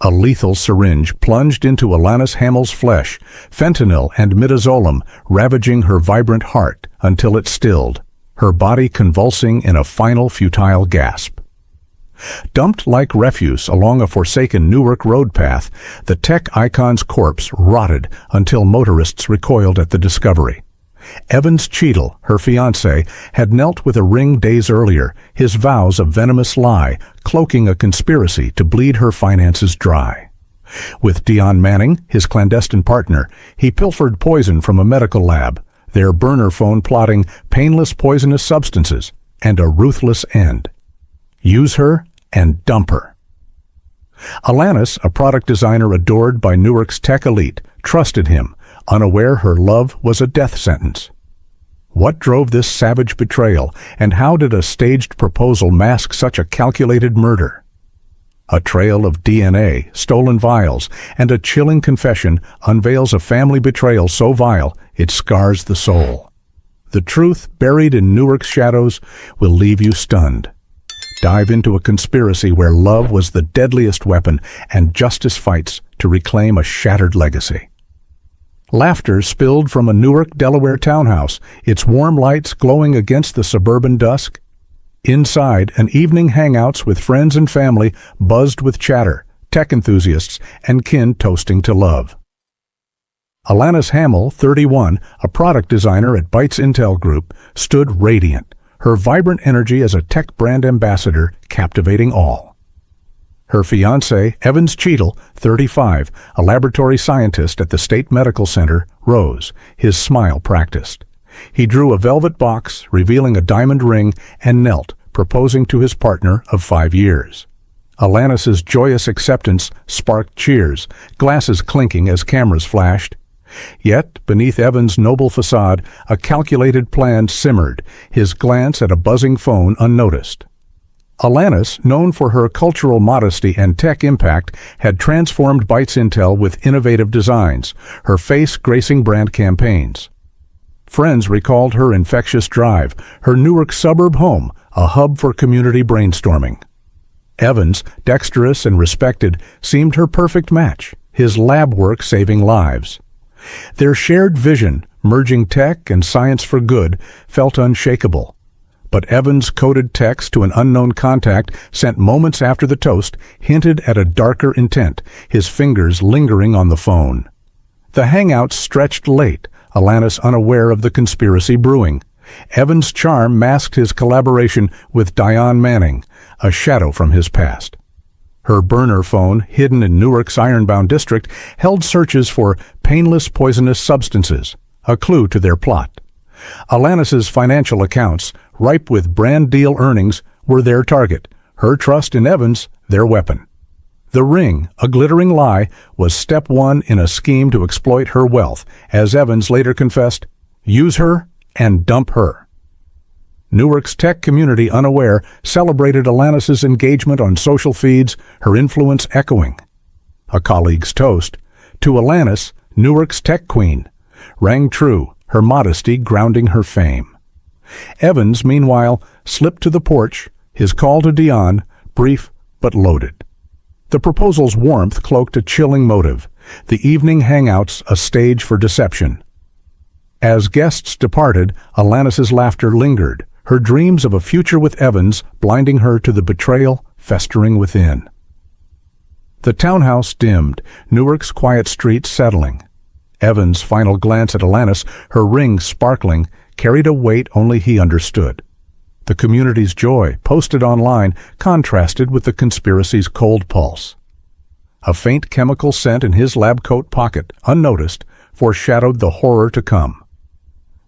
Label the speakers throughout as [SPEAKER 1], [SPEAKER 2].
[SPEAKER 1] A lethal syringe plunged into Alanis Hamill's flesh, fentanyl and midazolam ravaging her vibrant heart until it stilled, her body convulsing in a final futile gasp. Dumped like refuse along a forsaken Newark road path, the tech icon's corpse rotted until motorists recoiled at the discovery. Evans Cheadle, her fiancé, had knelt with a ring days earlier, his vows a venomous lie, cloaking a conspiracy to bleed her finances dry. With Dion Manning, his clandestine partner, he pilfered poison from a medical lab, their burner phone plotting painless poisonous substances and a ruthless end. Use her and dump her. Alanis, a product designer adored by Newark's tech elite, trusted him, unaware her love was a death sentence. What drove this savage betrayal, and how did a staged proposal mask such a calculated murder? A trail of DNA, stolen vials, and a chilling confession unveils a family betrayal so vile it scars the soul. The truth, buried in Newark's shadows, will leave you stunned. Dive into a conspiracy where love was the deadliest weapon and justice fights to reclaim a shattered legacy. Laughter spilled from a Newark, Delaware townhouse, its warm lights glowing against the suburban dusk. Inside, an evening hangouts with friends and family buzzed with chatter, tech enthusiasts, and kin toasting to love. Alanis Hamill, 31, a product designer at Bytes Intel Group, stood radiant, her vibrant energy as a tech brand ambassador captivating all. Her fiancé, Evans Cheadle, 35, a laboratory scientist at the State Medical Center, rose, his smile practiced. He drew a velvet box, revealing a diamond ring, and knelt, proposing to his partner of 5 years. Alanis's joyous acceptance sparked cheers, glasses clinking as cameras flashed. Yet, beneath Evans' noble facade, a calculated plan simmered, his glance at a buzzing phone unnoticed. Alanis, known for her cultural modesty and tech impact, had transformed Bytes Intel with innovative designs, her face gracing brand campaigns. Friends recalled her infectious drive, her Newark suburb home, a hub for community brainstorming. Evans, dexterous and respected, seemed her perfect match, his lab work saving lives. Their shared vision, merging tech and science for good, felt unshakable. But Evans' coded text to an unknown contact sent moments after the toast hinted at a darker intent, his fingers lingering on the phone. The hangouts stretched late, Alanis unaware of the conspiracy brewing. Evans' charm masked his collaboration with Dion Manning, a shadow from his past. Her burner phone, hidden in Newark's ironbound district, held searches for painless poisonous substances, a clue to their plot. Alanis's financial accounts, ripe with brand deal earnings, were their target, her trust in Evans their weapon. The ring, a glittering lie, was step one in a scheme to exploit her wealth, as Evans later confessed, use her and dump her. Newark's tech community, unaware, celebrated Alanis's engagement on social feeds, her influence echoing. A colleague's toast, to Alanis, Newark's tech queen, rang true, her modesty grounding her fame. Evans, meanwhile, slipped to the porch, his call to Dion, brief but loaded. The proposal's warmth cloaked a chilling motive, the evening hangouts a stage for deception. As guests departed, Alanis's laughter lingered, her dreams of a future with Evans blinding her to the betrayal festering within. The townhouse dimmed, Newark's quiet streets settling. Evans' final glance at Alanis, her ring sparkling, carried a weight only he understood. The community's joy, posted online, contrasted with the conspiracy's cold pulse. A faint chemical scent in his lab coat pocket, unnoticed, foreshadowed the horror to come.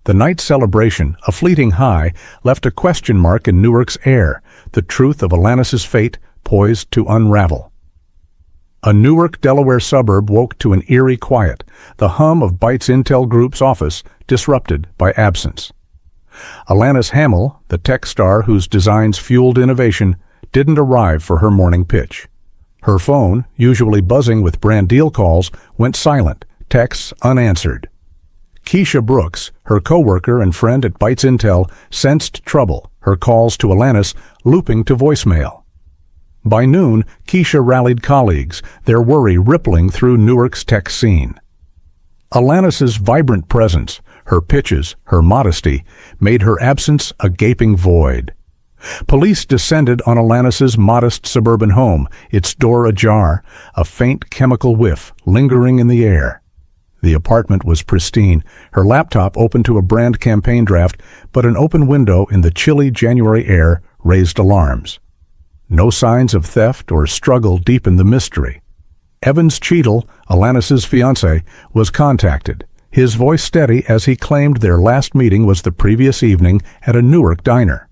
[SPEAKER 1] The night's celebration, a fleeting high, left a question mark in Newark's air, the truth of Alanis's fate poised to unravel. A Newark, Delaware suburb woke to an eerie quiet, the hum of Bytes Intel Group's office disrupted by absence. Alanis Hamill, the tech star whose designs fueled innovation, didn't arrive for her morning pitch. Her phone, usually buzzing with brand deal calls, went silent, texts unanswered. Keisha Brooks, her coworker and friend at Bytes Intel, sensed trouble, her calls to Alanis looping to voicemail. By noon, Keisha rallied colleagues, their worry rippling through Newark's tech scene. Alanis's vibrant presence, her pitches, her modesty, made her absence a gaping void. Police descended on Alanis's modest suburban home, its door ajar, a faint chemical whiff lingering in the air. The apartment was pristine, her laptop open to a brand campaign draft, but an open window in the chilly January air raised alarms. No signs of theft or struggle deepened the mystery. Evans Cheadle, Alanis's fiancé, was contacted, his voice steady as he claimed their last meeting was the previous evening at a Newark diner.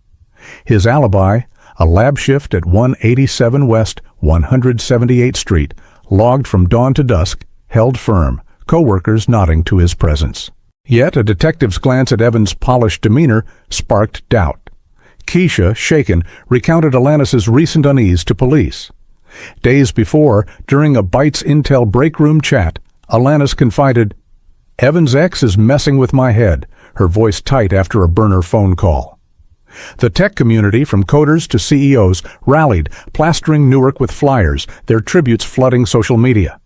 [SPEAKER 1] His alibi, a lab shift at 187 West 178th Street, logged from dawn to dusk, held firm, co-workers nodding to his presence. Yet a detective's glance at Evans' polished demeanor sparked doubt. Keisha, shaken, recounted Alanis's recent unease to police. Days before, during a Bytes Intel break-room chat, Alanis confided, "Evans' ex is messing with my head," her voice tight after a burner phone call. The tech community, from coders to CEOs, rallied, plastering Newark with flyers, their tributes flooding social media.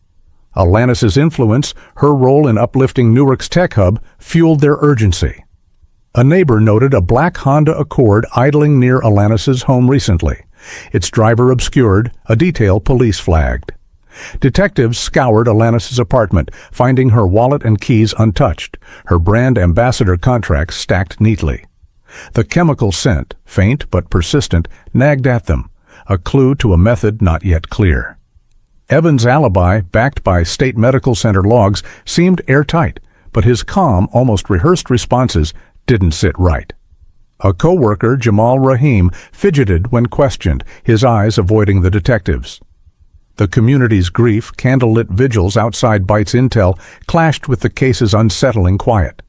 [SPEAKER 1] Alanis's influence, her role in uplifting Newark's tech hub, fueled their urgency. A neighbor noted a black Honda Accord idling near Alanis's home recently. Its driver obscured, a detail police flagged. Detectives scoured Alanis's apartment, finding her wallet and keys untouched, her brand ambassador contracts stacked neatly. The chemical scent, faint but persistent, nagged at them, a clue to a method not yet clear. Evans' alibi, backed by state medical center logs, seemed airtight, but his calm, almost rehearsed responses didn't sit right. A co-worker, Jamal Rahim, fidgeted when questioned, his eyes avoiding the detectives. The community's grief, candlelit vigils outside Bytes Intel clashed with the case's unsettling quiet.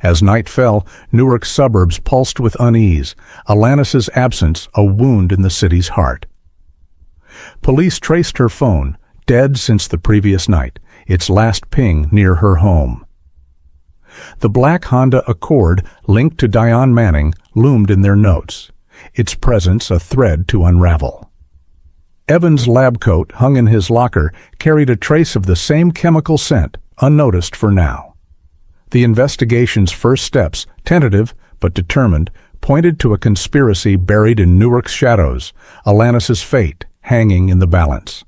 [SPEAKER 1] As night fell, Newark's suburbs pulsed with unease, Alanis's absence a wound in the city's heart. Police traced her phone, dead since the previous night, its last ping near her home. The black Honda Accord, linked to Dion Manning, loomed in their notes, its presence a thread to unravel. Evans' lab coat, hung in his locker, carried a trace of the same chemical scent, unnoticed for now. The investigation's first steps, tentative but determined, pointed to a conspiracy buried in Newark's shadows, Alanis's fate hanging in the balance.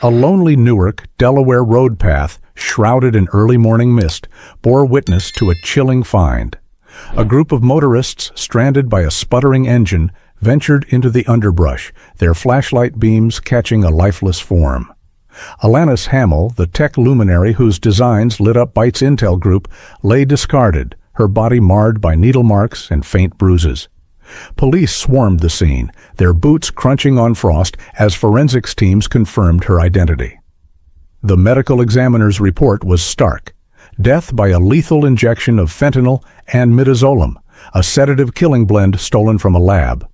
[SPEAKER 1] A lonely Newark, Delaware road path, shrouded in early morning mist, bore witness to a chilling find. A group of motorists, stranded by a sputtering engine, ventured into the underbrush, their flashlight beams catching a lifeless form. Alanis Hamill, the tech luminary whose designs lit up Bytes Intel Group, lay discarded, her body marred by needle marks and faint bruises. Police swarmed the scene, their boots crunching on frost as forensics teams confirmed her identity. The medical examiner's report was stark. Death by a lethal injection of fentanyl and midazolam, a sedative killing blend stolen from a lab.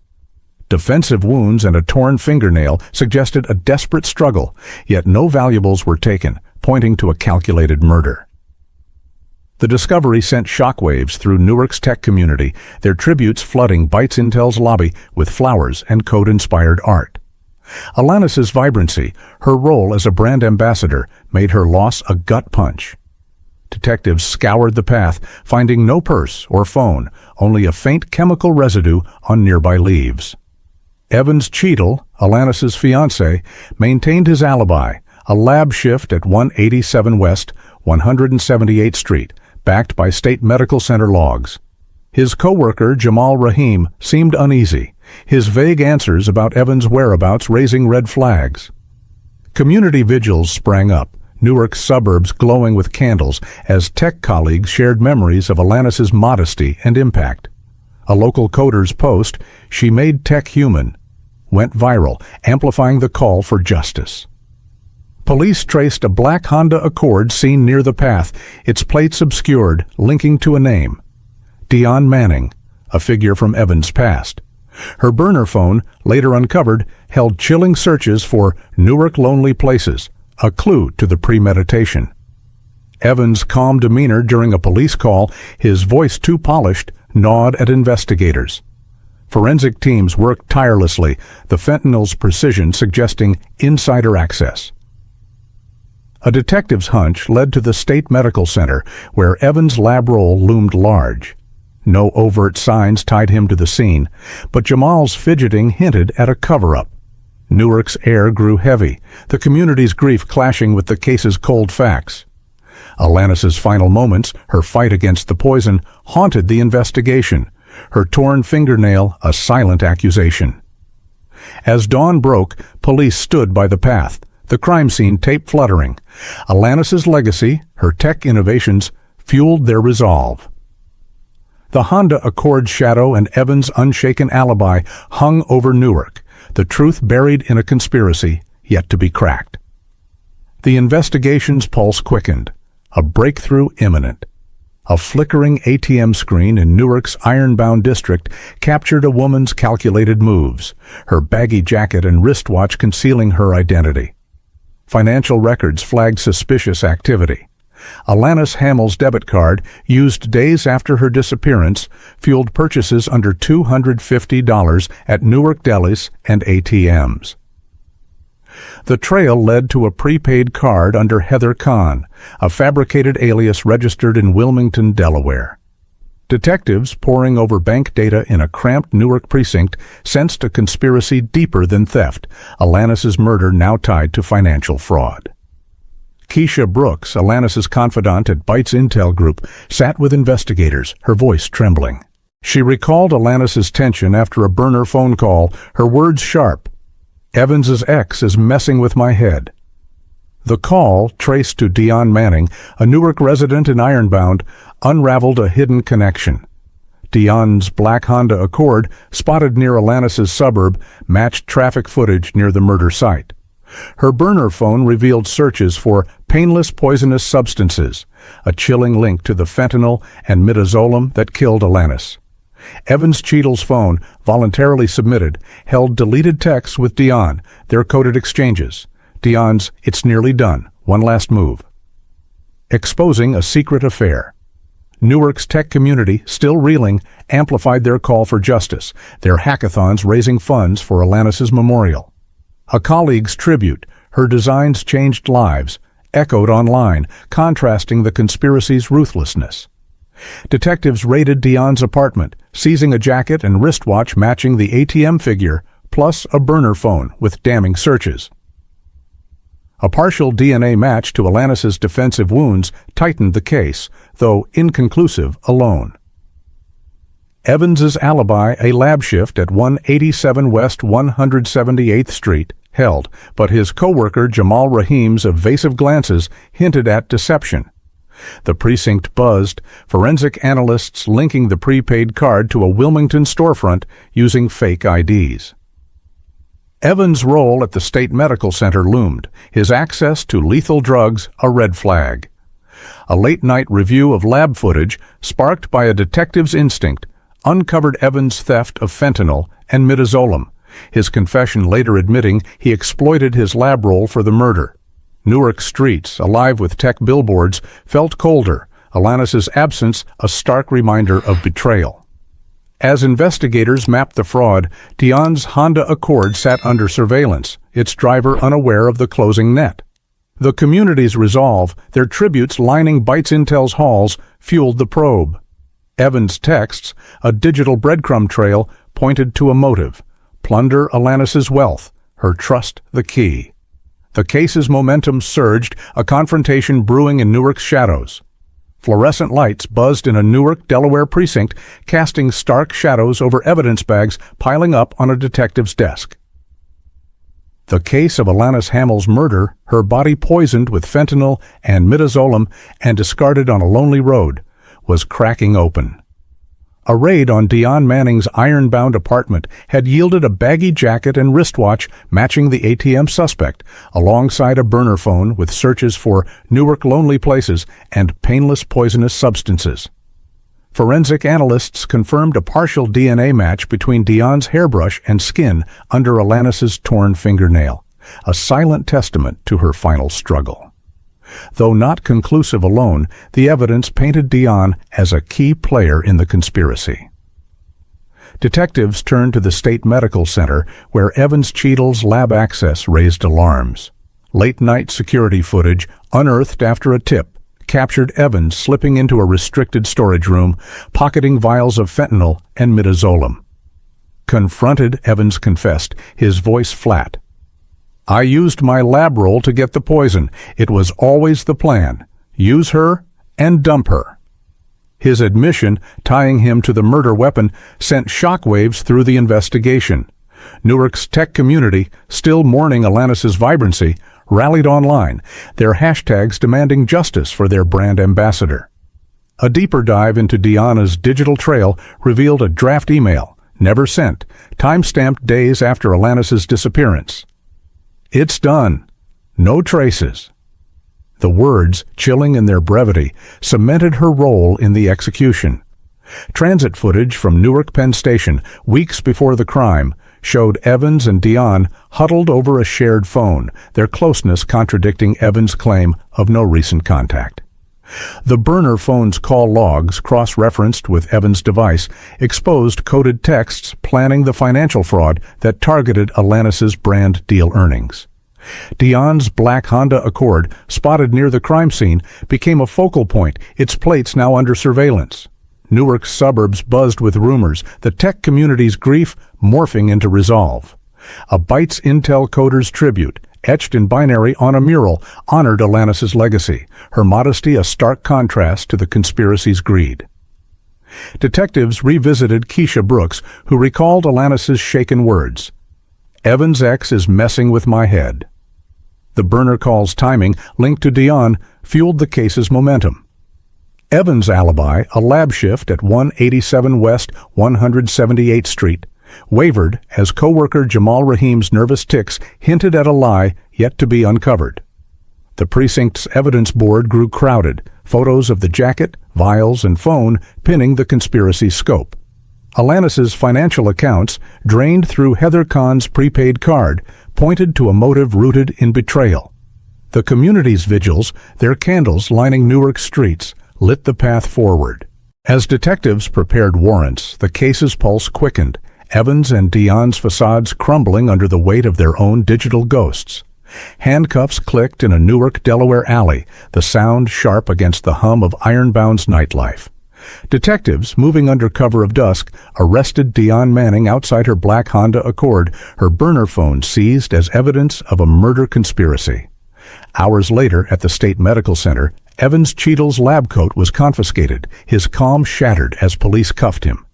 [SPEAKER 1] Defensive wounds and a torn fingernail suggested a desperate struggle, yet no valuables were taken, pointing to a calculated murder. The discovery sent shockwaves through Newark's tech community, their tributes flooding Bytes Intel's lobby with flowers and code-inspired art. Alanis's vibrancy, her role as a brand ambassador, made her loss a gut punch. Detectives scoured the path, finding no purse or phone, only a faint chemical residue on nearby leaves. Evans Cheadle, Alanis's fiancé, maintained his alibi, a lab shift at 187 West 178th Street, backed by state medical center logs. His co-worker, Jamal Rahim, seemed uneasy, his vague answers about Evans' whereabouts raising red flags. Community vigils sprang up, Newark's suburbs glowing with candles as tech colleagues shared memories of Alanis's modesty and impact. A local coder's post, "She made tech human," went viral, amplifying the call for justice. Police traced a black Honda Accord seen near the path, its plates obscured, linking to a name. Dion Manning, a figure from Evans' past. Her burner phone, later uncovered, held chilling searches for Newark lonely places, a clue to the premeditation. Evans' calm demeanor during a police call, his voice too polished, gnawed at investigators. Forensic teams worked tirelessly, the fentanyl's precision suggesting insider access. A detective's hunch led to the State Medical Center, where Evans' lab roll loomed large. No overt signs tied him to the scene, but Jamal's fidgeting hinted at a cover-up. Newark's air grew heavy, the community's grief clashing with the case's cold facts. Alanis's final moments, her fight against the poison, haunted the investigation, her torn fingernail a silent accusation. As dawn broke, police stood by the path, the crime scene tape fluttering. Alanis's legacy, her tech innovations, fueled their resolve. The Honda Accord's shadow and Evans' unshaken alibi hung over Newark, the truth buried in a conspiracy yet to be cracked. The investigation's pulse quickened, a breakthrough imminent. A flickering ATM screen in Newark's iron-bound district captured a woman's calculated moves, her baggy jacket and wristwatch concealing her identity. Financial records flagged suspicious activity. Alanis Hamill's debit card, used days after her disappearance, fueled purchases under $250 at Newark delis and ATMs. The trail led to a prepaid card under Heather Kahn, a fabricated alias registered in Wilmington, Delaware. Detectives poring over bank data in a cramped Newark precinct sensed a conspiracy deeper than theft, Alanis's murder now tied to financial fraud. Keisha Brooks, Alanis's confidant at Bytes Intel Group, sat with investigators, her voice trembling. She recalled Alanis's tension after a burner phone call, her words sharp. Evans's ex is messing with my head. The call, traced to Dion Manning, a Newark resident in Ironbound, unraveled a hidden connection. Dion's black Honda Accord, spotted near Alanis's suburb, matched traffic footage near the murder site. Her burner phone revealed searches for painless poisonous substances, a chilling link to the fentanyl and midazolam that killed Alanis. Evans Cheadle's phone, voluntarily submitted, held deleted texts with Dion, their coded exchanges. Dion's "It's nearly done, one last move." Exposing a secret affair. Newark's tech community, still reeling, amplified their call for justice, their hackathons raising funds for Alanis's memorial. A colleague's tribute, her designs changed lives, echoed online, contrasting the conspiracy's ruthlessness. Detectives raided Dion's apartment, seizing a jacket and wristwatch matching the ATM figure, plus a burner phone with damning searches. A partial DNA match to Alanis's defensive wounds tightened the case, though inconclusive alone. Evans's alibi, a lab shift at 187 West 178th Street, held, but his co-worker Jamal Rahim's evasive glances hinted at deception. The precinct buzzed, forensic analysts linking the prepaid card to a Wilmington storefront using fake IDs. Evans' role at the State Medical Center loomed, his access to lethal drugs a red flag. A late-night review of lab footage, sparked by a detective's instinct, uncovered Evans' theft of fentanyl and midazolam, his confession later admitting he exploited his lab roll for the murder. Newark streets, alive with tech billboards, felt colder, Alanis's absence a stark reminder of betrayal. As investigators mapped the fraud, Dion's Honda Accord sat under surveillance, its driver unaware of the closing net. The community's resolve, their tributes lining Bytes Intel's halls, fueled the probe. Evans' texts, a digital breadcrumb trail, pointed to a motive: plunder Alanis's wealth, her trust the key. The case's momentum surged, a confrontation brewing in Newark's shadows. Fluorescent lights buzzed in a Newark, Delaware precinct, casting stark shadows over evidence bags piling up on a detective's desk. The case of Alanis Hamill's murder, her body poisoned with fentanyl and midazolam and discarded on a lonely road, was cracking open. A raid on Dion Manning's iron-bound apartment had yielded a baggy jacket and wristwatch matching the ATM suspect, alongside a burner phone with searches for Newark lonely places and painless poisonous substances. Forensic analysts confirmed a partial DNA match between Dion's hairbrush and skin under Alanis's torn fingernail, a silent testament to her final struggle. Though not conclusive alone, the evidence painted Dion as a key player in the conspiracy. Detectives turned to the State Medical Center, where Evans Cheadle's lab access raised alarms. Late-night security footage, unearthed after a tip, captured Evans slipping into a restricted storage room, pocketing vials of fentanyl and midazolam. Confronted, Evans confessed, his voice flat. "I used my lab roll to get the poison. It was always the plan. Use her and dump her." His admission, tying him to the murder weapon, sent shockwaves through the investigation. Newark's tech community, still mourning Alanis's vibrancy, rallied online, their hashtags demanding justice for their brand ambassador. A deeper dive into Deanna's digital trail revealed a draft email, never sent, time-stamped days after Alanis's disappearance. "It's done. No traces." The words, chilling in their brevity, cemented her role in the execution. Transit footage from Newark Penn Station, weeks before the crime, showed Evans and Dion huddled over a shared phone, their closeness contradicting Evans' claim of no recent contact. The burner phone's call logs, cross-referenced with Evans' device, exposed coded texts planning the financial fraud that targeted Alanis's brand deal earnings. Dion's black Honda Accord, spotted near the crime scene, became a focal point, its plates now under surveillance. Newark's suburbs buzzed with rumors, the tech community's grief morphing into resolve. A Bytes Intel coder's tribute, etched in binary on a mural, honored Alanis's legacy, her modesty a stark contrast to the conspiracy's greed. Detectives revisited Keisha Brooks, who recalled Alanis's shaken words. "Evans' ex is messing with my head." The burner call's timing, linked to Dion, fueled the case's momentum. Evans' alibi, a lab shift at 187 West 178th Street, wavered as co-worker Jamal Rahim's nervous tics hinted at a lie yet to be uncovered. The precinct's evidence board grew crowded, photos of the jacket, vials, and phone pinning the conspiracy's scope. Alanis's financial accounts, drained through Heather Kahn's prepaid card, pointed to a motive rooted in betrayal. The community's vigils, their candles lining Newark streets, lit the path forward. As detectives prepared warrants, the case's pulse quickened, Evans and Dion's facades crumbling under the weight of their own digital ghosts. Handcuffs clicked in a Newark, Delaware alley, the sound sharp against the hum of Ironbound's nightlife. Detectives, moving under cover of dusk, arrested Dion Manning outside her black Honda Accord, her burner phone seized as evidence of a murder conspiracy. Hours later, at the State Medical Center, Evans Cheadle's lab coat was confiscated, his calm shattered as police cuffed him.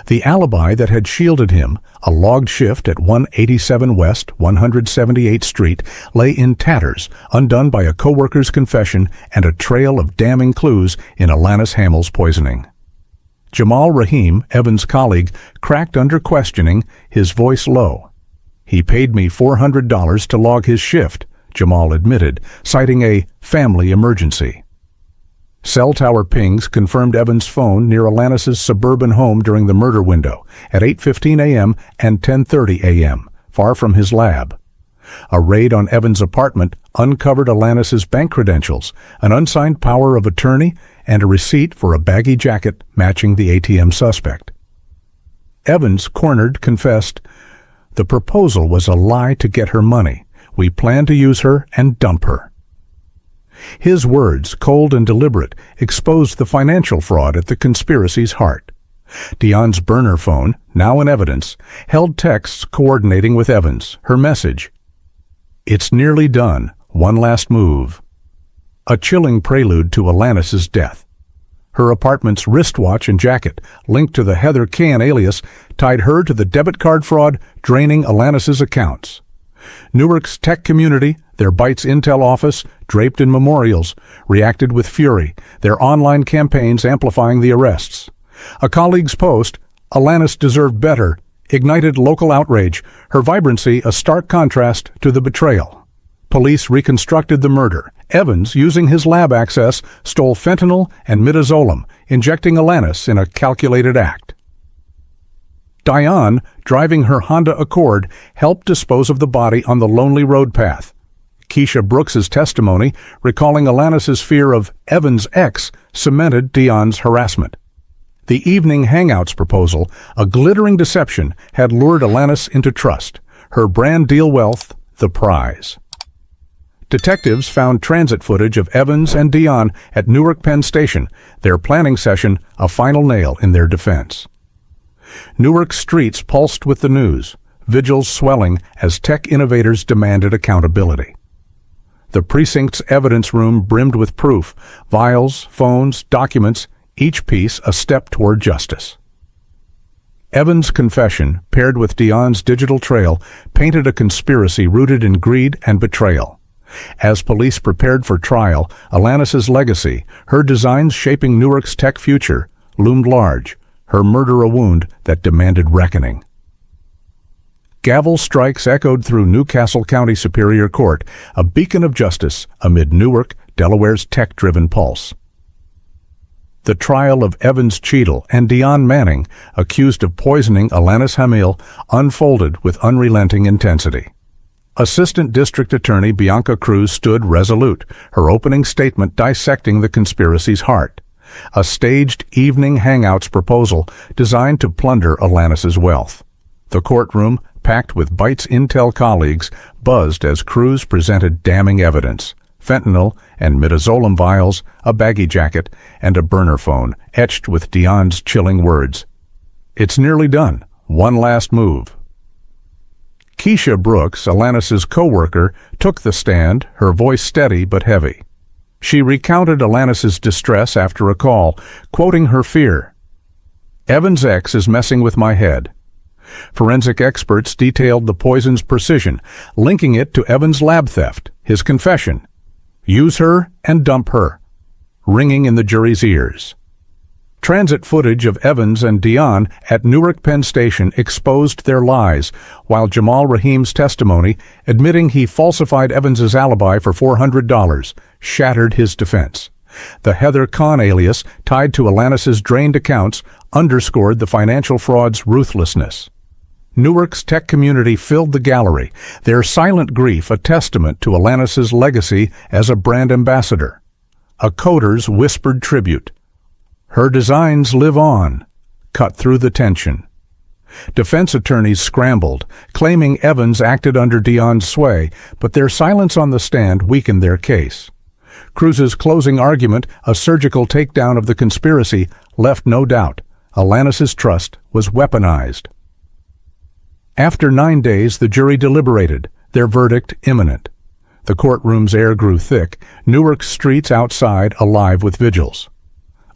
[SPEAKER 1] The alibi that had shielded him, a logged shift at 187 West 178th Street, lay in tatters, undone by a co-worker's confession and a trail of damning clues in Alanis Hamel's poisoning. Jamal Rahim, Evans' colleague, cracked under questioning, his voice low. "He paid me $400 to log his shift," Jamal admitted, citing a family emergency. Cell tower pings confirmed Evans' phone near Alanis's suburban home during the murder window at 8:15 a.m. and 10:30 a.m., far from his lab. A raid on Evans' apartment uncovered Alanis's bank credentials, an unsigned power of attorney, and a receipt for a baggy jacket matching the ATM suspect. Evans, cornered, confessed, "The proposal was a lie to get her money. We planned to use her and dump her." His words, cold and deliberate, exposed the financial fraud at the conspiracy's heart. Dion's burner phone, now in evidence, held texts coordinating with Evans, her message, "It's nearly done. One last move." A chilling prelude to Alanis's death. Her apartment's wristwatch and jacket, linked to the Heather Kahn alias, tied her to the debit card fraud draining Alanis's accounts. Newark's tech community, their Bytes Intel office, draped in memorials, reacted with fury, their online campaigns amplifying the arrests. A colleague's post, "Alanis deserved better," ignited local outrage, her vibrancy a stark contrast to the betrayal. Police reconstructed the murder. Evans, using his lab access, stole fentanyl and midazolam, injecting Alanis in a calculated act. Dion, driving her Honda Accord, helped dispose of the body on the lonely road path. Keisha Brooks's testimony, recalling Alanis's fear of Evans' ex, cemented Dion's harassment. The evening hangouts proposal, a glittering deception, had lured Alanis into trust. Her brand deal wealth, the prize. Detectives found transit footage of Evans and Dion at Newark Penn Station, their planning session a final nail in their defense. Newark streets pulsed with the news, vigils swelling as tech innovators demanded accountability. The precinct's evidence room brimmed with proof, files, phones, documents, each piece a step toward justice. Evans' confession, paired with Dion's digital trail, painted a conspiracy rooted in greed and betrayal. As police prepared for trial, Alanis's legacy, her designs shaping Newark's tech future, loomed large, her murder a wound that demanded reckoning. Gavel strikes echoed through Newcastle County Superior Court, a beacon of justice amid Newark, Delaware's tech-driven pulse. The trial of Evans Cheadle and Dion Manning, accused of poisoning Alanis Hamil, unfolded with unrelenting intensity. Assistant District Attorney Bianca Cruz stood resolute, her opening statement dissecting the conspiracy's heart. A staged evening hangouts proposal designed to plunder Alanis's wealth. The courtroom, packed with Bytes Intel colleagues, buzzed as Cruz presented damning evidence. Fentanyl and midazolam vials, a baggy jacket, and a burner phone etched with Dion's chilling words. "It's nearly done. One last move." Keisha Brooks, Alanis's co-worker, took the stand, her voice steady but heavy. She recounted Alanis's distress after a call, quoting her fear. "Evans' ex is messing with my head." Forensic experts detailed the poison's precision, linking it to Evans' lab theft, his confession. "Use her and dump her," ringing in the jury's ears. Transit footage of Evans and Dion at Newark Penn Station exposed their lies, while Jamal Rahim's testimony, admitting he falsified Evans's alibi for $400, shattered his defense. The Heather Kahn alias, tied to Alanis's drained accounts, underscored the financial fraud's ruthlessness. Newark's tech community filled the gallery, their silent grief a testament to Alanis's legacy as a brand ambassador. A coder's whispered tribute. "Her designs live on," cut through the tension. Defense attorneys scrambled, claiming Evans acted under Dion's sway, but their silence on the stand weakened their case. Cruz's closing argument, a surgical takedown of the conspiracy, left no doubt. Alanis's trust was weaponized. After 9 days, the jury deliberated, their verdict imminent. The courtroom's air grew thick, Newark's streets outside alive with vigils.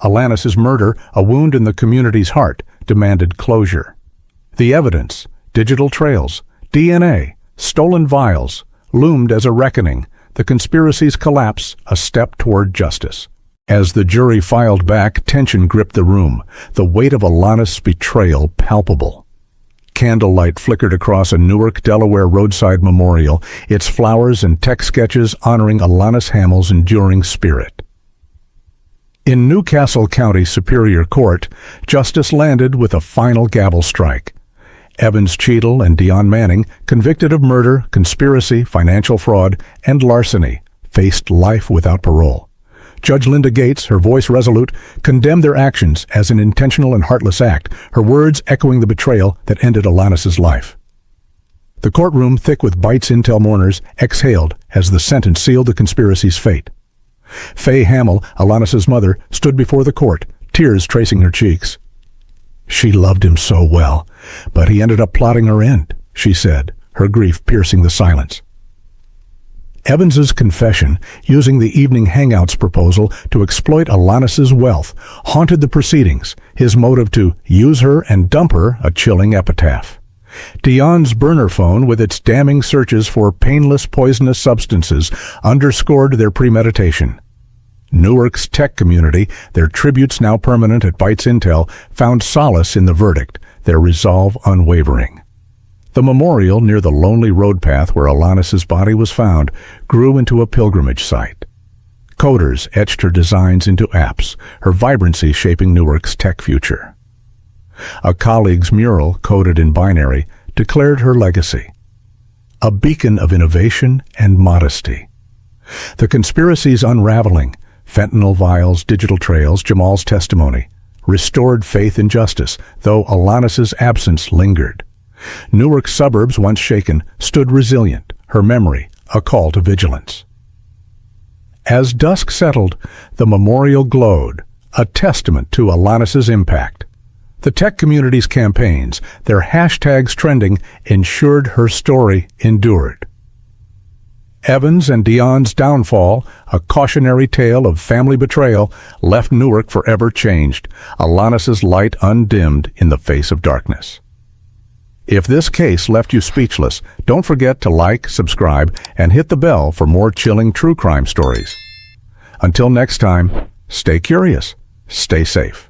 [SPEAKER 1] Alanis's murder, a wound in the community's heart, demanded closure. The evidence, digital trails, DNA, stolen vials, loomed as a reckoning, the conspiracy's collapse a step toward justice. As the jury filed back, tension gripped the room, the weight of Alanis's betrayal palpable. Candlelight flickered across a Newark, Delaware roadside memorial, its flowers and tech sketches honoring Alanis Hamil's enduring spirit. In Newcastle County Superior Court, justice landed with a final gavel strike. Evans Cheadle and Dion Manning, convicted of murder, conspiracy, financial fraud, and larceny, faced life without parole. Judge Linda Gates, her voice resolute, condemned their actions as an intentional and heartless act, her words echoing the betrayal that ended Alanis's life. The courtroom, thick with Bytes Intel mourners, exhaled as the sentence sealed the conspiracy's fate. Faye Hamill, Alanis's mother, stood before the court, tears tracing her cheeks. "She loved him so well, but he ended up plotting her end," she said, her grief piercing the silence. Evans's confession, using the evening hangouts proposal to exploit Alanis's wealth, haunted the proceedings, his motive to use her and dump her a chilling epitaph. Dion's burner phone, with its damning searches for painless poisonous substances, underscored their premeditation. Newark's tech community, their tributes now permanent at Bytes Intel, found solace in the verdict, their resolve unwavering. The memorial near the lonely road path where Alanis's body was found grew into a pilgrimage site. Coders etched her designs into apps, her vibrancy shaping Newark's tech future. A colleague's mural, coded in binary, declared her legacy. A beacon of innovation and modesty. The conspiracy's unraveling, fentanyl vials, digital trails, Jamal's testimony, restored faith in justice, though Alanis's absence lingered. Newark's suburbs, once shaken, stood resilient, her memory a call to vigilance. As dusk settled, the memorial glowed, a testament to Alanis's impact. The tech community's campaigns, their hashtags trending, ensured her story endured. Evans and Dion's downfall, a cautionary tale of family betrayal, left Newark forever changed, Alanis's light undimmed in the face of darkness. If this case left you speechless, don't forget to like, subscribe, and hit the bell for more chilling true crime stories. Until next time, stay curious, stay safe.